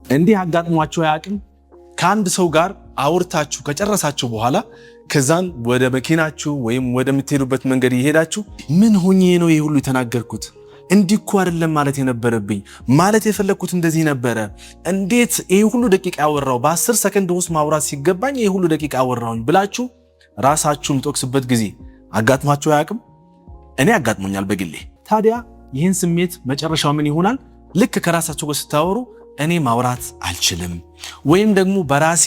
እንዲህ አጋጥሟቸው ያቅም ከአንድ ሰው ጋር አውርታችሁ ከጨረሳችሁ በኋላ ከዛን ወደ መኪናችሁ ወይም ወደምትሄዱበት መንገድ ይሄዳችሁ ምን ሆኜ ነው ይሄ ሁሉ የተናገርኩት? እንዲኩ አይደለም ማለት የነበረብኝ ማለት የፈለኩት እንደዚህ ነበረ። እንዴት ይሄ ሁሉ ደቂቃ ያወራው በ10 ሰከንድ ውስጥ ማውራት ሲገባኝ ይሄ ሁሉ ደቂቃ ያወራውኝ ብላችሁ ራሳችሁን ተወቅሱበት ጊዜ አጋጥሟችሁ ያቅም? እኔ አጋጥሞኛል በግሌ። ታዲያ ይህን ስሜት መጨረሻው ምን ይሆናል? ልክ ከራሳችሁ ጋር ስታወሩ እኔ ማውራት አልችልም ወይም ደግሞ በራሴ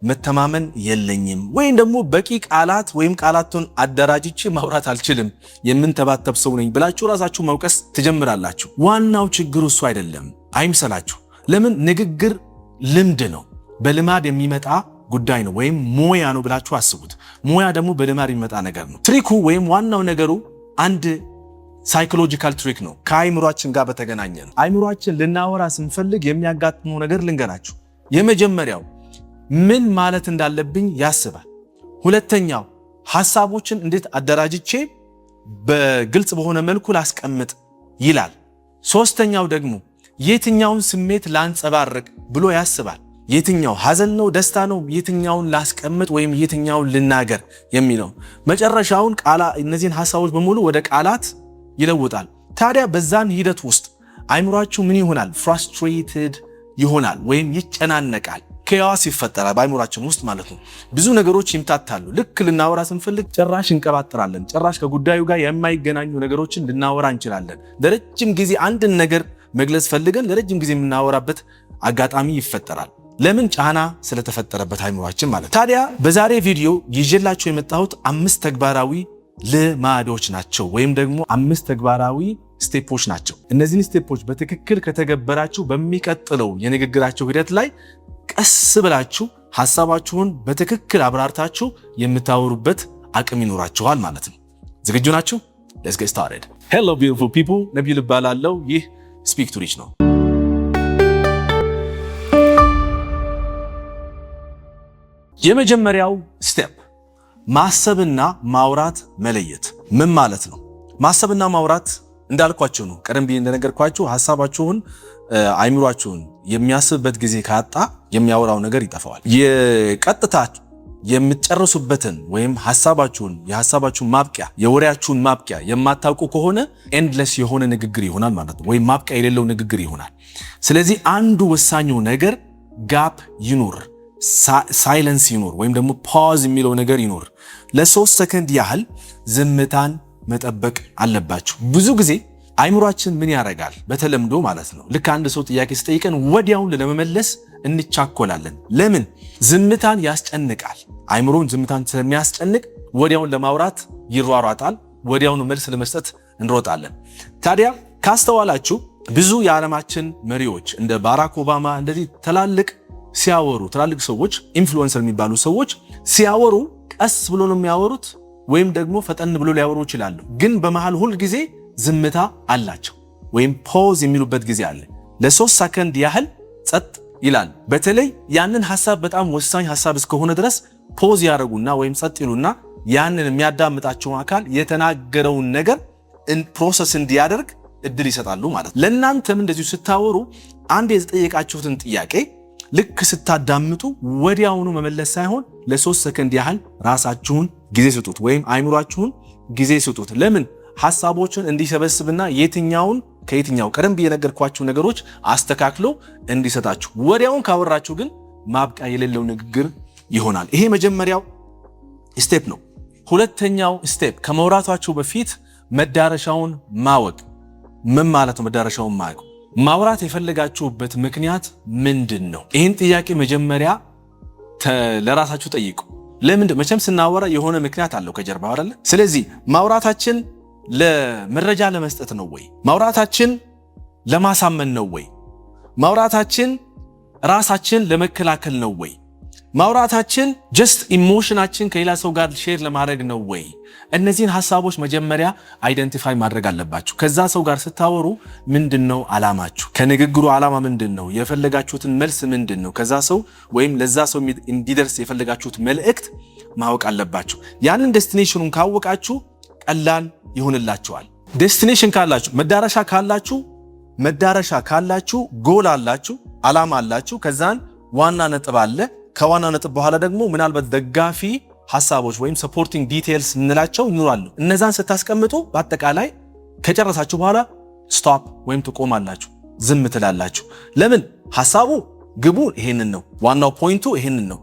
መተማመን የለኝም ወይም ደግሞ በቂ ቃላት ወይም ቃላቱን አደራጅቼ ማውራት አልችልም የምንተባተብ ሰው ነኝ ብላችሁ ራሳችሁ መውቀስ ትጀምራላችሁ። ዋናው ችግሩ እሱ አይደለም፣ አይምሰላችሁ። ለምን? ንግግር ልምድ ነው፣ በልማድ የሚመጣ ጉዳይ ነው ወይም ሞያ ነው ብላችሁ አስቡት። ሞያ ደግሞ በልማድ የሚመጣ ነገር ነው። ትሪኩ ወይም ዋናው ነገሩ አንድ ሳይኮሎጂካል ትሪክ ነው፣ ከአይምሯችን ጋር በተገናኘ ነው። አይምሯችን ልናወራ ስንፈልግ የሚያጋጥመው ነገር ልንገራችሁ። የመጀመሪያው ምን ማለት እንዳለብኝ ያስባል። ሁለተኛው ሐሳቦችን እንዴት አደራጅቼ በግልጽ በሆነ መልኩ ላስቀምጥ ይላል። ሶስተኛው ደግሞ የትኛውን ስሜት ላንጸባርቅ ብሎ ያስባል። የትኛው ሐዘን ነው፣ ደስታ ነው፣ የትኛውን ላስቀምጥ ወይም የትኛውን ልናገር የሚለው። መጨረሻውን እነዚህን ሐሳቦች በሙሉ ወደ ቃላት ይለውጣል። ታዲያ በዛን ሂደት ውስጥ አይምሯችሁ ምን ይሆናል? ፍራስትሬትድ ይሆናል ወይም ይጨናነቃል። ኬያስ ይፈጠራል በአይምሯችን ውስጥ ማለት ነው። ብዙ ነገሮች ይምታታሉ። ልክ ልናወራ ስንፈልግ ጭራሽ እንቀባጥራለን። ጭራሽ ከጉዳዩ ጋር የማይገናኙ ነገሮችን ልናወራ እንችላለን። ለረጅም ጊዜ አንድን ነገር መግለጽ ፈልገን ለረጅም ጊዜ የምናወራበት አጋጣሚ ይፈጠራል። ለምን? ጫና ስለተፈጠረበት አይምሯችን ማለት። ታዲያ በዛሬ ቪዲዮ ይዤላችሁ የመጣሁት 5 ተግባራዊ ልማዶች ናቸው ወይም ደግሞ 5 ተግባራዊ ስቴፖች ናቸው። እነዚህን ስቴፖች በትክክል ከተገበራችሁ በሚቀጥለው የንግግራችሁ ሂደት ላይ ቀስ ብላችሁ ሐሳባችሁን በትክክል አብራርታችሁ የምታወሩበት አቅም ይኖራችኋል ማለት ነው። ዝግጁ ናችሁ? Let's get started. Hello beautiful people, ነብዩ ልባላለው። ይህ Speak to Reach ነው። የመጀመሪያው ስቴፕ ማሰብና ማውራት መለየት። ምን ማለት ነው? ማሰብና ማውራት እንዳልኳችሁ ነው። ቀደም ብዬ እንደነገርኳችሁ ሐሳባችሁን አይምሯችሁን የሚያስብበት ጊዜ ካጣ የሚያወራው ነገር ይጠፋዋል። የቀጥታ የምትጨርሱበትን ወይም የሐሳባችሁን ማብቂያ የወሬያችሁን ማብቂያ የማታውቁ ከሆነ ኤንድለስ የሆነ ንግግር ይሆናል ማለት ነው፣ ወይም ማብቂያ የሌለው ንግግር ይሆናል። ስለዚህ አንዱ ወሳኙ ነገር ጋፕ ይኑር፣ ሳይለንስ ይኑር ወይም ደግሞ ፓዝ የሚለው ነገር ይኑር። ለ3 ሰከንድ ያህል ዝምታን መጠበቅ አለባችሁ። ብዙ ጊዜ አይምሯችን ምን ያደርጋል? በተለምዶ ማለት ነው ልክ አንድ ሰው ጥያቄ ሲጠይቀን ወዲያውን ለመመለስ እንቻኮላለን። ለምን? ዝምታን ያስጨንቃል። አይምሮን ዝምታን ስለሚያስጨንቅ ወዲያውን ለማውራት ይሯሯጣል፣ ወዲያውኑ መልስ ለመስጠት እንሮጣለን። ታዲያ ካስተዋላችሁ ብዙ የዓለማችን መሪዎች እንደ ባራክ ኦባማ እንደዚህ ትላልቅ ሰዎች ኢንፍሉዌንሰር የሚባሉ ሰዎች ሲያወሩ ቀስ ብሎ ነው የሚያወሩት ወይም ደግሞ ፈጠን ብሎ ሊያወሩ ይችላሉ። ግን በመሃል ሁል ጊዜ ዝምታ አላቸው ወይም ፖዝ የሚሉበት ጊዜ አለ። ለ3 ሰከንድ ያህል ጸጥ ይላል። በተለይ ያንን ሐሳብ በጣም ወሳኝ ሐሳብ እስከሆነ ድረስ ፖዝ ያደርጉና ወይም ጸጥ ይሉና ያንን የሚያዳምጣቸው አካል የተናገረውን ነገር ፕሮሰስ እንዲያደርግ እድል ይሰጣሉ ማለት ነው። ለእናንተም እንደዚሁ ስታወሩ አንድ የተጠየቃችሁትን ጥያቄ ልክ ስታዳምጡ ወዲያውኑ መመለስ ሳይሆን ለ3 ሰከንድ ያህል ራሳችሁን ጊዜ ስጡት ወይም አይምሯችሁን ጊዜ ስጡት። ለምን? ሐሳቦችን እንዲሰበስብና ከየትኛው ቀደም ብዬ ነገርኳችሁ ነገሮች አስተካክሎ እንዲሰጣችሁ። ወዲያውን ካወራችሁ ግን ማብቂያ የሌለው ንግግር ይሆናል። ይሄ መጀመሪያው ስቴፕ ነው። ሁለተኛው ስቴፕ ከመውራታችሁ በፊት መዳረሻውን ማወቅ። ምን ማለት ነው መዳረሻውን ማወቅ? ማውራት የፈለጋችሁበት ምክንያት ምንድን ነው? ይህን ጥያቄ መጀመሪያ ለራሳችሁ ጠይቁ። ለምንድን? መቼም ስናወራ የሆነ ምክንያት አለው ከጀርባ አይደል? ስለዚህ ማውራታችን ለመረጃ ለመስጠት ነው ወይ? ማውራታችን ለማሳመን ነው ወይ? ማውራታችን ራሳችን ለመከላከል ነው ወይ? ማውራታችን ጀስት ኢሞሽናችን ከሌላ ሰው ጋር ሼር ለማድረግ ነው ወይ? እነዚህን ሐሳቦች መጀመሪያ አይደንቲፋይ ማድረግ አለባችሁ። ከዛ ሰው ጋር ስታወሩ ምንድነው ዓላማችሁ? ከንግግሩ ዓላማ ምንድነው? የፈለጋችሁትን መልስ ምንድነው? ከዛ ሰው ወይም ለዛ ሰው እንዲደርስ የፈለጋችሁት መልእክት ማወቅ አለባችሁ። ያንን ዴስቲኔሽኑን ካወቃችሁ ቀላል ይሆንላችኋል። ዴስቲኔሽን ካላችሁ፣ መዳረሻ ካላችሁ መዳረሻ ካላችሁ ጎል አላችሁ፣ አላማ አላችሁ። ከዛን ዋና ነጥብ አለ። ከዋና ነጥብ በኋላ ደግሞ ምናልባት ደጋፊ ሐሳቦች ወይም ሰፖርቲንግ ዲቴይልስ እንላቸው ይኖራሉ። እነዛን ስታስቀምጡ በአጠቃላይ ከጨረሳችሁ በኋላ ስቶፕ ወይም ትቆማላችሁ፣ ዝም ትላላችሁ። ለምን? ሐሳቡ ግቡ ይሄንን ነው፣ ዋናው ፖይንቱ ይሄንን ነው።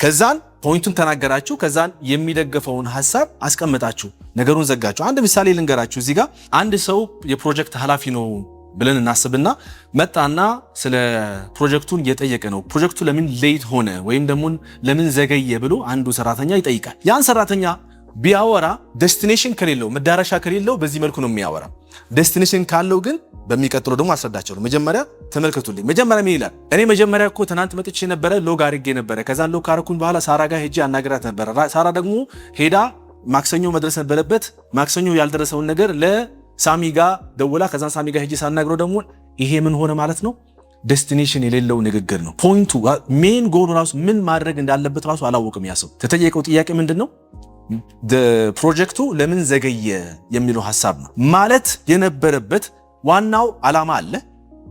ከዛን ፖይንቱን ተናገራችሁ፣ ከዛን የሚደገፈውን ሐሳብ አስቀምጣችሁ ነገሩን ዘጋችሁ። አንድ ምሳሌ ልንገራችሁ። እዚህ ጋር አንድ ሰው የፕሮጀክት ኃላፊ ነው ብለን እናስብና መጣና ስለ ፕሮጀክቱን እየጠየቀ ነው። ፕሮጀክቱ ለምን ሌት ሆነ ወይም ደግሞ ለምን ዘገየ ብሎ አንዱ ሰራተኛ ይጠይቃል። ያን ሰራተኛ ቢያወራ ዴስቲኔሽን ከሌለው መዳረሻ ከሌለው በዚህ መልኩ ነው የሚያወራ። ዴስቲኔሽን ካለው ግን በሚቀጥለው ደግሞ አስረዳቸው ነው። መጀመሪያ ተመልከቱልኝ። መጀመሪያ ምን ይላል? እኔ መጀመሪያ እኮ ትናንት መጥቼ ነበረ፣ ሎግ አድርጌ ነበረ። ከዛን ሎግ ካረኩኝ በኋላ ሳራ ጋር ሄጄ አናግራት ነበረ። ሳራ ደግሞ ሄዳ ማክሰኞ መድረስ ነበረበት። ማክሰኞ ያልደረሰውን ነገር ለሳሚ ጋር ደውላ፣ ከዛን ሳሚ ጋር ሄጄ ሳናግረው ደግሞ ይሄ ምን ሆነ ማለት ነው? ዴስቲኔሽን የሌለው ንግግር ነው። ፖይንቱ ሜን ጎል ራሱ ምን ማድረግ እንዳለበት ራሱ አላወቅም። ያ ሰው ተጠየቀው ጥያቄ ምንድነው? ፕሮጀክቱ ለምን ዘገየ የሚለው ሐሳብ ነው። ማለት የነበረበት ዋናው ዓላማ አለ፣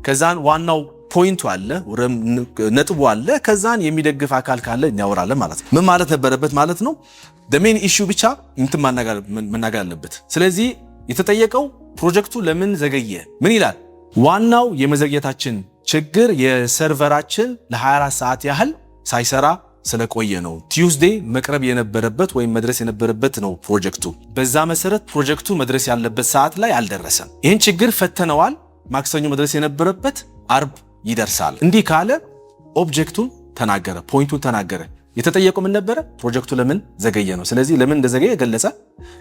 ከዛን ዋናው ፖይንቱ አለ፣ ነጥቡ አለ፣ ከዛን የሚደግፍ አካል ካለ እናወራለን ማለት ነው። ምን ማለት ነበረበት ማለት ነው? ሜን ኢሹ ብቻ እንትን መናገር አለበት። ስለዚህ የተጠየቀው ፕሮጀክቱ ለምን ዘገየ ምን ይላል? ዋናው የመዘግየታችን ችግር የሰርቨራችን ለ24 ሰዓት ያህል ሳይሰራ ስለቆየ ነው። ቲዩስዴይ መቅረብ የነበረበት ወይም መድረስ የነበረበት ነው ፕሮጀክቱ። በዛ መሰረት ፕሮጀክቱ መድረስ ያለበት ሰዓት ላይ አልደረሰም። ይህን ችግር ፈተነዋል። ማክሰኞ መድረስ የነበረበት አርብ ይደርሳል። እንዲህ ካለ ኦብጀክቱን ተናገረ፣ ፖይንቱን ተናገረ። የተጠየቀው ምን ነበረ? ፕሮጀክቱ ለምን ዘገየ ነው። ስለዚህ ለምን እንደዘገየ ገለጸ።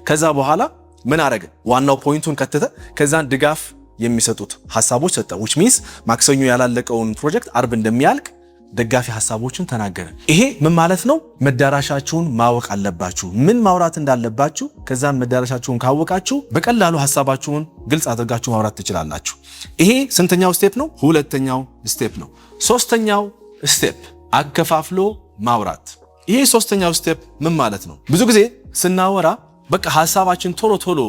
ከዛ በኋላ ምን አረገ? ዋናው ፖይንቱን ከተተ። ከዛን ድጋፍ የሚሰጡት ሐሳቦች ሰጠ። which means ማክሰኞ ያላለቀውን ፕሮጀክት አርብ እንደሚያልቅ ደጋፊ ሐሳቦችን ተናገረ። ይሄ ምን ማለት ነው? መዳረሻችሁን ማወቅ አለባችሁ፣ ምን ማውራት እንዳለባችሁ። ከዛም መዳረሻችሁን ካወቃችሁ በቀላሉ ሐሳባችሁን ግልጽ አድርጋችሁ ማውራት ትችላላችሁ። ይሄ ስንተኛው ስቴፕ ነው? ሁለተኛው ስቴፕ ነው። ሶስተኛው ስቴፕ አከፋፍሎ ማውራት። ይሄ ሶስተኛው ስቴፕ ምን ማለት ነው? ብዙ ጊዜ ስናወራ በቃ ሐሳባችን ቶሎ ቶሎ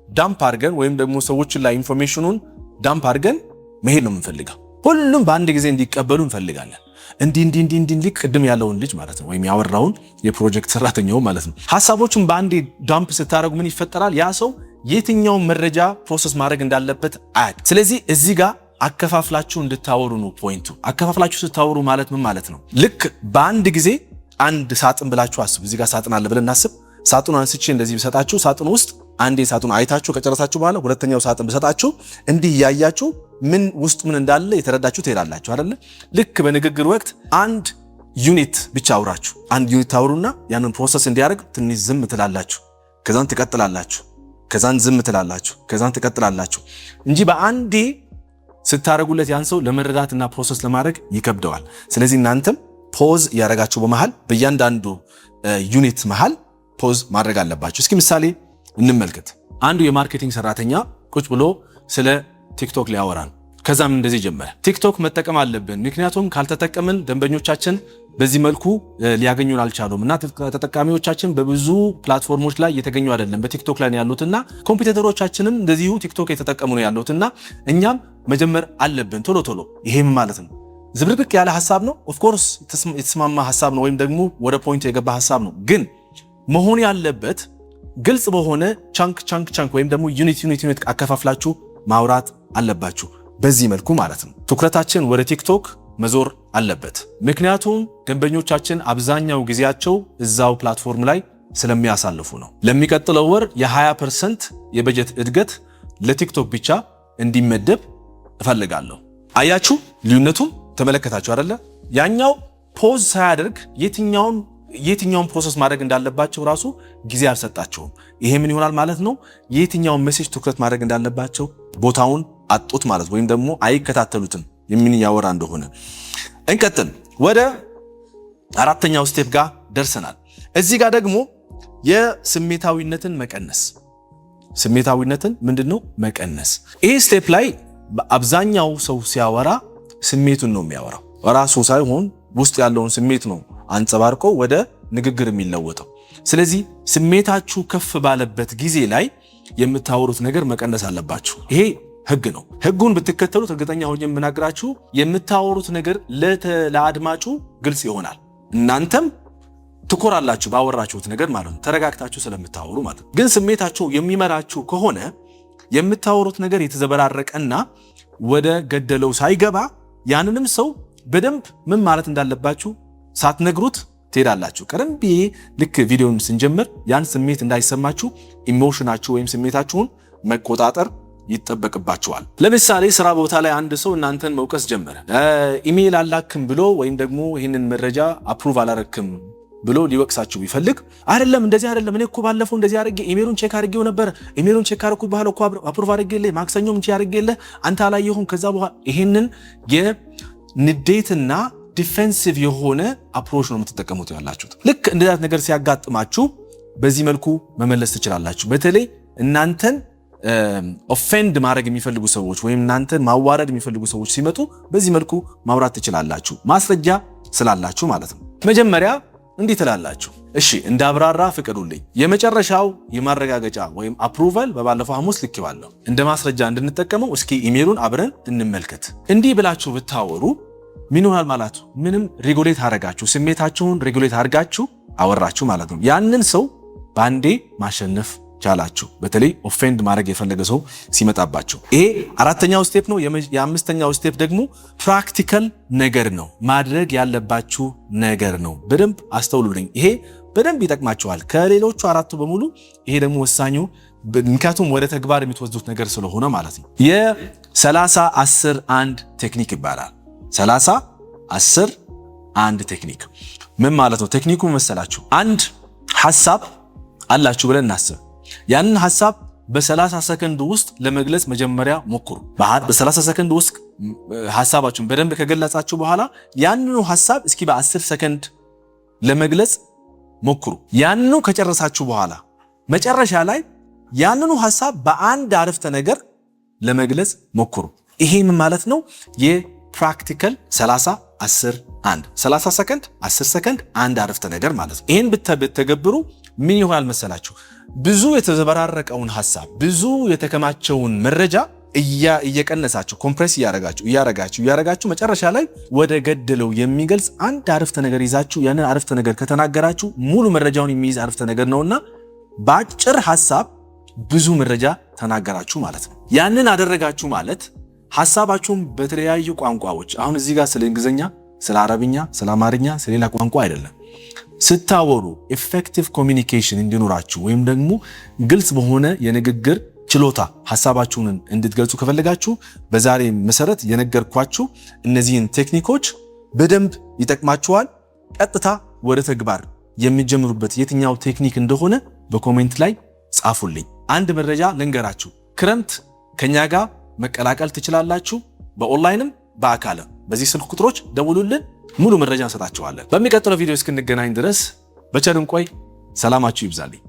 ዳምፕ አድርገን ወይም ደግሞ ሰዎችን ላይ ኢንፎርሜሽኑን ዳምፕ አድርገን መሄድ ነው የምንፈልገው። ሁሉም በአንድ ጊዜ እንዲቀበሉ እንፈልጋለን። እንዲህ ቅድም ያለውን ልጅ ማለት ነው፣ ወይም ያወራውን የፕሮጀክት ሰራተኛው ማለት ነው። ሐሳቦቹን በአንድ ዳምፕ ስታደርጉ ምን ይፈጠራል? ያ ሰው የትኛውን መረጃ ፕሮሰስ ማድረግ እንዳለበት አያውቅም። ስለዚህ እዚህ ጋር አከፋፍላችሁ እንድታወሩ ነው ፖይንቱ። አከፋፍላችሁ ስታወሩ ማለት ምን ማለት ነው? ልክ በአንድ ጊዜ አንድ ሳጥን ብላችሁ አስቡ። እዚህ ጋር ሳጥን አለ ብለን እናስብ። ሳጥኑን አንስቼ እንደዚህ ብሰጣችሁ፣ ሳጥኑ ውስጥ አንዴ ሳጥኑ አይታችሁ ከጨረሳችሁ በኋላ ሁለተኛው ሳጥን ብሰጣችሁ እንዲህ እያያችሁ ምን ውስጥ ምን እንዳለ የተረዳችሁ ትሄዳላችሁ አይደለ? ልክ በንግግር ወቅት አንድ ዩኒት ብቻ አውራችሁ አንድ ዩኒት ታውሩና ያንን ፕሮሰስ እንዲያደርግ ትንሽ ዝም ትላላችሁ፣ ከዛን ትቀጥላላችሁ፣ ከዛን ዝም ትላላችሁ፣ ከዛን ትቀጥላላችሁ እንጂ በአንዴ ስታረጉለት ያን ሰው ለመረዳትና ፕሮሰስ ለማድረግ ይከብደዋል። ስለዚህ እናንተም ፖዝ ያደረጋችሁ በመሃል በእያንዳንዱ ዩኒት መሃል ፖዝ ማድረግ አለባችሁ። እስኪ ምሳሌ እንመልከት። አንዱ የማርኬቲንግ ሰራተኛ ቁጭ ብሎ ስለ ቲክቶክ ሊያወራን፣ ከዛም እንደዚህ ጀመረ። ቲክቶክ መጠቀም አለብን፣ ምክንያቱም ካልተጠቀምን ደንበኞቻችን በዚህ መልኩ ሊያገኙን አልቻሉም እና ተጠቃሚዎቻችን በብዙ ፕላትፎርሞች ላይ እየተገኙ አይደለም፣ በቲክቶክ ላይ ያሉትና ኮምፒውተሮቻችንም እንደዚሁ ቲክቶክ የተጠቀሙ ነው ያሉትና እኛም መጀመር አለብን ቶሎ ቶሎ። ይሄም ማለት ነው ዝብርቅርቅ ያለ ሐሳብ ነው። ኦፍ ኮርስ የተስማማ ሐሳብ ነው፣ ወይም ደግሞ ወደ ፖይንት የገባ ሐሳብ ነው። ግን መሆን ያለበት ግልጽ በሆነ ቻንክ ወይም ደግሞ ዩኒት አከፋፍላችሁ ማውራት አለባችሁ። በዚህ መልኩ ማለት ነው ትኩረታችን ወደ ቲክቶክ መዞር አለበት። ምክንያቱም ደንበኞቻችን አብዛኛው ጊዜያቸው እዛው ፕላትፎርም ላይ ስለሚያሳልፉ ነው። ለሚቀጥለው ወር የ20% የበጀት እድገት ለቲክቶክ ብቻ እንዲመደብ እፈልጋለሁ። አያችሁ ልዩነቱም ተመለከታችሁ አይደለ? ያኛው ፖዝ ሳያደርግ የትኛውን ፕሮሰስ ማድረግ እንዳለባቸው ራሱ ጊዜ አልሰጣቸውም። ይሄ ምን ይሆናል ማለት ነው? የትኛውን ሜሴጅ ትኩረት ማድረግ እንዳለባቸው ቦታውን አጡት ማለት፣ ወይም ደግሞ አይከታተሉትም የምን ያወራ እንደሆነ። እንቀጥል። ወደ አራተኛው ስቴፕ ጋር ደርሰናል። እዚህ ጋር ደግሞ የስሜታዊነትን መቀነስ። ስሜታዊነትን ምንድነው መቀነስ? ይሄ ስቴፕ ላይ አብዛኛው ሰው ሲያወራ ስሜቱን ነው የሚያወራው፣ ራሱ ሳይሆን ውስጥ ያለውን ስሜት ነው አንጸባርቆ ወደ ንግግር የሚለወጠው። ስለዚህ ስሜታችሁ ከፍ ባለበት ጊዜ ላይ የምታወሩት ነገር መቀነስ አለባችሁ። ይሄ ህግ ነው። ህጉን ብትከተሉት እርግጠኛ ሆኜ የምናገራችሁ የምታወሩት ነገር ለአድማጩ ግልጽ ይሆናል። እናንተም ትኮራላችሁ ባወራችሁት ነገር ማለት ነው፣ ተረጋግታችሁ ስለምታወሩ ማለት ነው። ግን ስሜታችሁ የሚመራችሁ ከሆነ የምታወሩት ነገር የተዘበራረቀና ወደ ገደለው ሳይገባ ያንንም ሰው በደንብ ምን ማለት እንዳለባችሁ ሳትነግሩት ትሄዳላችሁ። ቀደም ብዬ ልክ ቪዲዮን ስንጀምር ያን ስሜት እንዳይሰማችሁ ኢሞሽናችሁ ወይም ስሜታችሁን መቆጣጠር ይጠበቅባችኋል። ለምሳሌ ስራ ቦታ ላይ አንድ ሰው እናንተን መውቀስ ጀመረ። ኢሜል አላክም ብሎ ወይም ደግሞ ይህንን መረጃ አፕሩቭ አላረክም ብሎ ሊወቅሳችሁ ቢፈልግ አይደለም እንደዚህ አይደለም፣ እኔ እኮ ባለፈው እንደዚህ አድርጌ ኢሜሉን ቼክ አድርጌው ነበር፣ ኢሜሉን ቼክ አድርኩት በኋላ እኮ አፕሩቭ አድርጌልህ ማክሰኞም ቼክ አድርጌልህ አንተ አላየሁም። ከዛ በኋላ ይሄንን የንዴትና ዲፌንሲቭ የሆነ አፕሮች ነው የምትጠቀሙት ያላችሁት። ልክ እንደዛ ነገር ሲያጋጥማችሁ በዚህ መልኩ መመለስ ትችላላችሁ። በተለይ እናንተን ኦፌንድ ማድረግ የሚፈልጉ ሰዎች ወይም እናንተን ማዋረድ የሚፈልጉ ሰዎች ሲመጡ በዚህ መልኩ ማውራት ትችላላችሁ፣ ማስረጃ ስላላችሁ ማለት ነው። መጀመሪያ እንዲህ ትላላችሁ፣ እሺ እንዳብራራ ፍቀዱልኝ። የመጨረሻው የማረጋገጫ ወይም አፕሩቫል በባለፈው ሐሙስ ልኬዋለሁ፣ እንደ ማስረጃ እንድንጠቀመው እስኪ ኢሜሉን አብረን እንመልከት። እንዲህ ብላችሁ ብታወሩ ምን ይሆናል ማለት ነው? ምንም ሬጉሌት አረጋችሁ፣ ስሜታችሁን ሬጉሌት አርጋችሁ አወራችሁ ማለት ነው። ያንን ሰው ባንዴ ማሸነፍ ቻላችሁ። በተለይ ኦፌንድ ማድረግ የፈለገ ሰው ሲመጣባችሁ። ይሄ አራተኛው ስቴፕ ነው። የአምስተኛው ስቴፕ ደግሞ ፕራክቲካል ነገር ነው፣ ማድረግ ያለባችሁ ነገር ነው። በደንብ አስተውሉልኝ። ይሄ በደንብ ይጠቅማችኋል ከሌሎቹ አራቱ በሙሉ። ይሄ ደግሞ ወሳኙ፣ ምክንያቱም ወደ ተግባር የምትወስዱት ነገር ስለሆነ ማለት ነው። የ30-10-1 ቴክኒክ ይባላል። 30-10-1 ቴክኒክ ምን ማለት ነው? ቴክኒኩ መሰላችሁ፣ አንድ ሐሳብ አላችሁ ብለን እናስብ። ያንን ሐሳብ በ30 ሰከንድ ውስጥ ለመግለጽ መጀመሪያ ሞክሩ። በ30 ሰከንድ ውስጥ ሐሳባችሁን በደንብ ከገለጻችሁ በኋላ ያንኑ ሐሳብ እስኪ በ10 ሰከንድ ለመግለጽ ሞክሩ። ያንኑ ከጨረሳችሁ በኋላ መጨረሻ ላይ ያንኑ ሐሳብ በአንድ አረፍተ ነገር ለመግለጽ ሞክሩ። ይሄ ምን ማለት ነው? የፕራክቲካል 30-10-1 30 ሰከንድ 10 ሰከንድ አንድ አረፍተ ነገር ማለት ነው። ይሄን ብትተገብሩ ምን ይሆናል መሰላችሁ? ብዙ የተዘበራረቀውን ሐሳብ ብዙ የተከማቸውን መረጃ እየቀነሳችሁ ኮምፕሬስ እያረጋችሁ መጨረሻ ላይ ወደ ገደለው የሚገልጽ አንድ አረፍተ ነገር ይዛችሁ ያንን አረፍተ ነገር ከተናገራችሁ ሙሉ መረጃውን የሚይዝ አረፍተ ነገር ነውና በአጭር ሐሳብ ብዙ መረጃ ተናገራችሁ ማለት ነው። ያንን አደረጋችሁ ማለት ሐሳባችሁን በተለያዩ ቋንቋዎች፣ አሁን እዚህ ጋር ስለ እንግሊዝኛ፣ ስለ አረብኛ፣ ስለ አማርኛ፣ ስለ ሌላ ቋንቋ አይደለም ስታወሩ ኢፌክቲቭ ኮሚኒኬሽን እንዲኖራችሁ ወይም ደግሞ ግልጽ በሆነ የንግግር ችሎታ ሐሳባችሁን እንድትገልጹ ከፈለጋችሁ በዛሬ መሰረት የነገርኳችሁ እነዚህን ቴክኒኮች በደንብ ይጠቅማችኋል። ቀጥታ ወደ ተግባር የሚጀምሩበት የትኛው ቴክኒክ እንደሆነ በኮሜንት ላይ ጻፉልኝ። አንድ መረጃ ልንገራችሁ፣ ክረምት ከኛ ጋር መቀላቀል ትችላላችሁ፣ በኦንላይንም በአካልም። በዚህ ስልክ ቁጥሮች ደውሉልን፣ ሙሉ መረጃ እንሰጣችኋለን። በሚቀጥለው ቪዲዮ እስክንገናኝ ድረስ በቸር እንቆይ። ሰላማችሁ ይብዛልኝ።